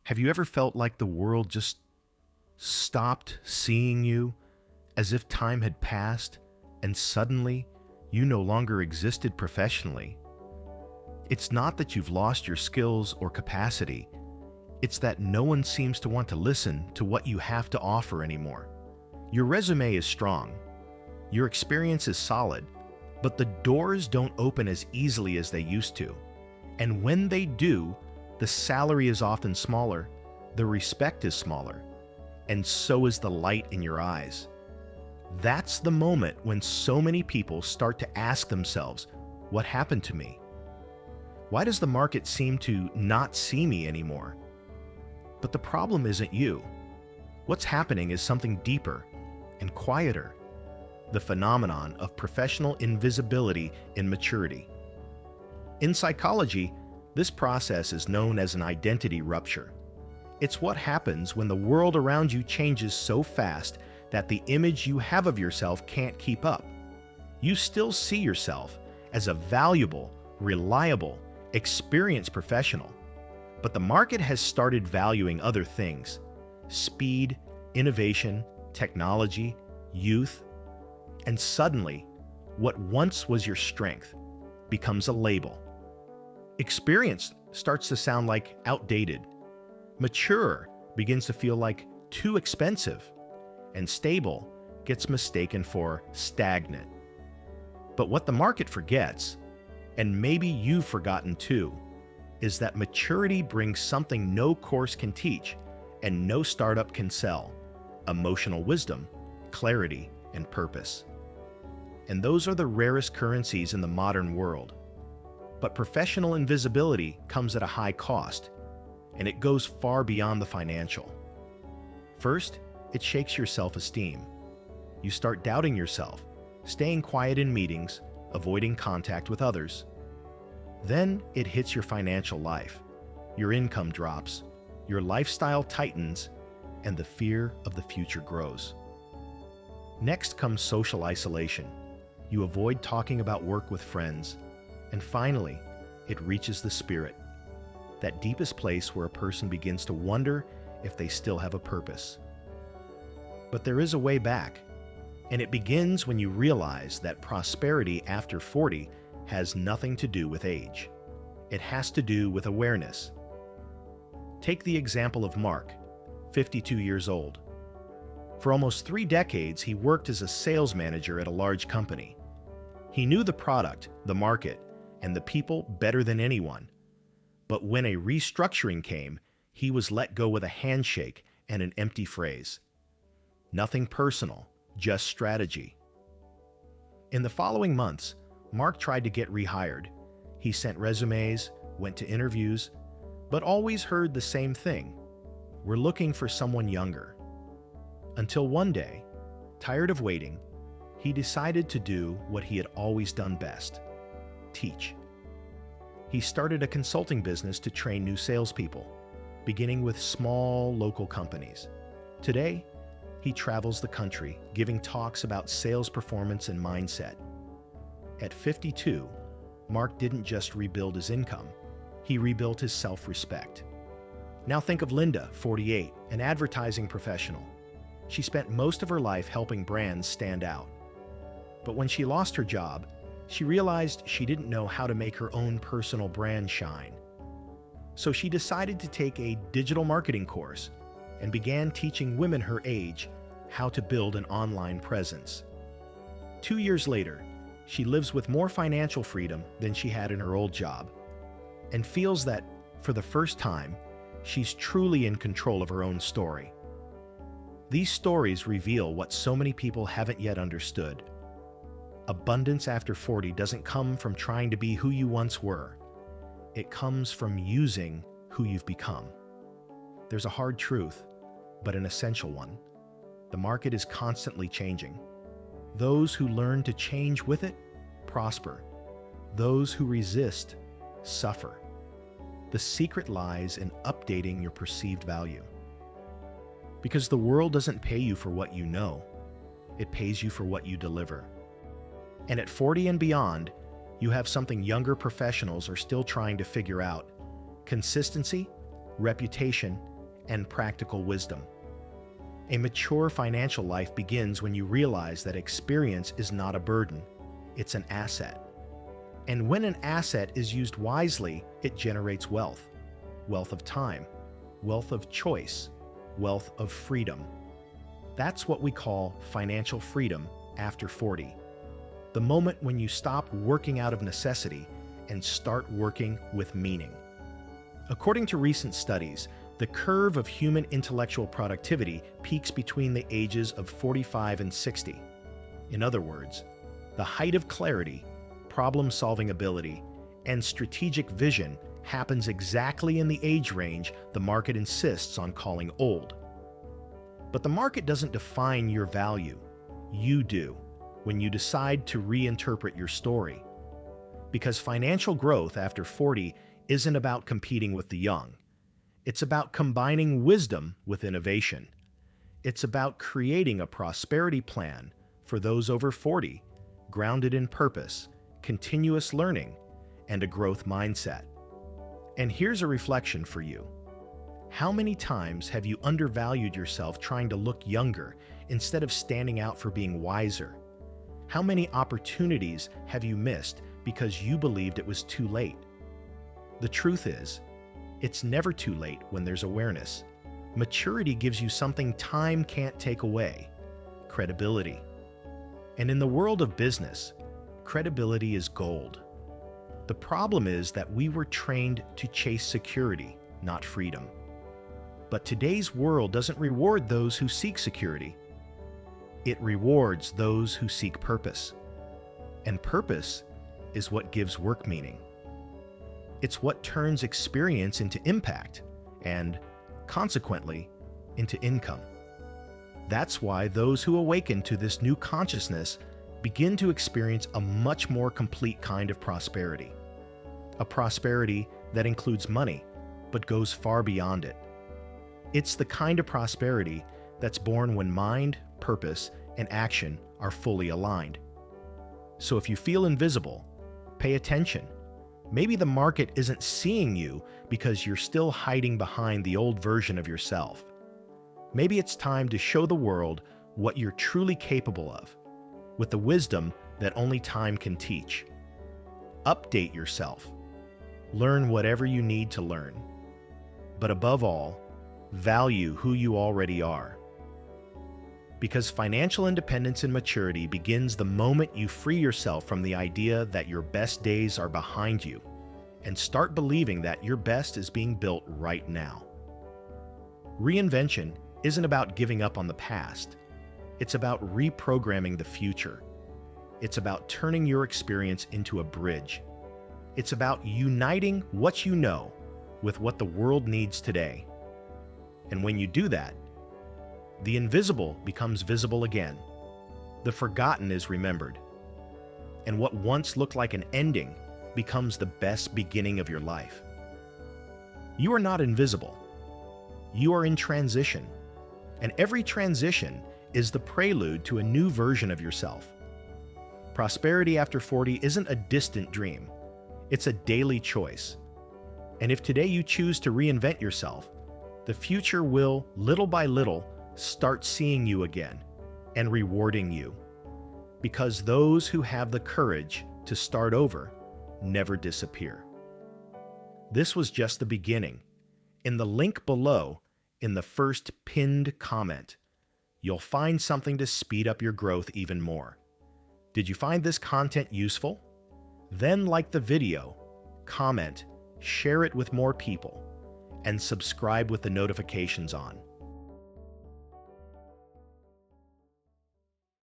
Have you ever felt like the world just stopped seeing you, as if time had passed and suddenly you no longer existed professionally? It's not that you've lost your skills or capacity, it's that no one seems to want to listen to what you have to offer anymore. Your resume is strong, your experience is solid, but the doors don't open as easily as they used to. And when they do, the salary is often smaller, the respect is smaller, and so is the light in your eyes. That's the moment when so many people start to ask themselves, what happened to me? Why does the market seem to not see me anymore? But the problem isn't you. What's happening is something deeper and quieter, the phenomenon of professional invisibility in maturity. In psychology, this process is known as an identity rupture. It's what happens when the world around you changes so fast that the image you have of yourself can't keep up. You still see yourself as a valuable, reliable, experienced professional, but the market has started valuing other things: speed, innovation, technology, youth, and suddenly, what once was your strength becomes a label. Experience starts to sound like outdated. Mature begins to feel like too expensive. And stable gets mistaken for stagnant. But what the market forgets, and maybe you've forgotten too, is that maturity brings something no course can teach and no startup can sell: emotional wisdom, clarity, and purpose. And those are the rarest currencies in the modern world. But professional invisibility comes at a high cost, and it goes far beyond the financial. First, it shakes your self-esteem. You start doubting yourself, staying quiet in meetings, avoiding contact with others. Then it hits your financial life. Your income drops, your lifestyle tightens, and the fear of the future grows. Next comes social isolation. You avoid talking about work with friends. And finally, it reaches the spirit, that deepest place where a person begins to wonder if they still have a purpose. But there is a way back, and it begins when you realize that prosperity after 40 has nothing to do with age. It has to do with awareness. Take the example of Mark, 52 years old. For almost 3 decades, he worked as a sales manager at a large company. He knew the product, the market, and the people better than anyone. But when a restructuring came, he was let go with a handshake and an empty phrase. Nothing personal, just strategy. In the following months, Mark tried to get rehired. He sent resumes, went to interviews, but always heard the same thing: we're looking for someone younger. Until one day, tired of waiting, he decided to do what he had always done best: teach. He started a consulting business to train new salespeople, beginning with small local companies. Today, he travels the country, giving talks about sales performance and mindset. At 52, Mark didn't just rebuild his income, he rebuilt his self-respect. Now think of Linda, 48, an advertising professional. She spent most of her life helping brands stand out. But when she lost her job, she realized she didn't know how to make her own personal brand shine. So she decided to take a digital marketing course and began teaching women her age how to build an online presence. 2 years later, she lives with more financial freedom than she had in her old job, and feels that, for the first time, she's truly in control of her own story. These stories reveal what so many people haven't yet understood. Abundance after 40 doesn't come from trying to be who you once were. It comes from using who you've become. There's a hard truth, but an essential one. The market is constantly changing. Those who learn to change with it prosper. Those who resist suffer. The secret lies in updating your perceived value. Because the world doesn't pay you for what you know, it pays you for what you deliver. And at 40 and beyond, you have something younger professionals are still trying to figure out: consistency, reputation, and practical wisdom. A mature financial life begins when you realize that experience is not a burden, it's an asset. And when an asset is used wisely, it generates wealth. Wealth of time, wealth of choice, wealth of freedom. That's what we call financial freedom after 40. The moment when you stop working out of necessity and start working with meaning. According to recent studies, the curve of human intellectual productivity peaks between the ages of 45 and 60. In other words, the height of clarity, problem-solving ability, and strategic vision happens exactly in the age range the market insists on calling old. But the market doesn't define your value. You do, when you decide to reinterpret your story. Because financial growth after 40 isn't about competing with the young. It's about combining wisdom with innovation. It's about creating a prosperity plan for those over 40, grounded in purpose, continuous learning, and a growth mindset. And here's a reflection for you. How many times have you undervalued yourself trying to look younger instead of standing out for being wiser? How many opportunities have you missed because you believed it was too late? The truth is, it's never too late when there's awareness. Maturity gives you something time can't take away: credibility. And in the world of business, credibility is gold. The problem is that we were trained to chase security, not freedom. But today's world doesn't reward those who seek security. It rewards those who seek purpose. And purpose is what gives work meaning. It's what turns experience into impact and, consequently, into income. That's why those who awaken to this new consciousness begin to experience a much more complete kind of prosperity. A prosperity that includes money, but goes far beyond it. It's the kind of prosperity that's born when mind, purpose, and action are fully aligned. So if you feel invisible, pay attention. Maybe the market isn't seeing you because you're still hiding behind the old version of yourself. Maybe it's time to show the world what you're truly capable of, with the wisdom that only time can teach. Update yourself. Learn whatever you need to learn. But above all, value who you already are. Because financial independence and maturity begins the moment you free yourself from the idea that your best days are behind you and start believing that your best is being built right now. Reinvention isn't about giving up on the past. It's about reprogramming the future. It's about turning your experience into a bridge. It's about uniting what you know with what the world needs today. And when you do that, the invisible becomes visible again. The forgotten is remembered. And what once looked like an ending becomes the best beginning of your life. You are not invisible. You are in transition. And every transition is the prelude to a new version of yourself. Prosperity after 40 isn't a distant dream. It's a daily choice. And if today you choose to reinvent yourself, the future will, little by little, start seeing you again and rewarding you. Because those who have the courage to start over never disappear. This was just the beginning. In the link below, in the first pinned comment, you'll find something to speed up your growth even more. Did you find this content useful? Then like the video, comment, share it with more people, and subscribe with the notifications on.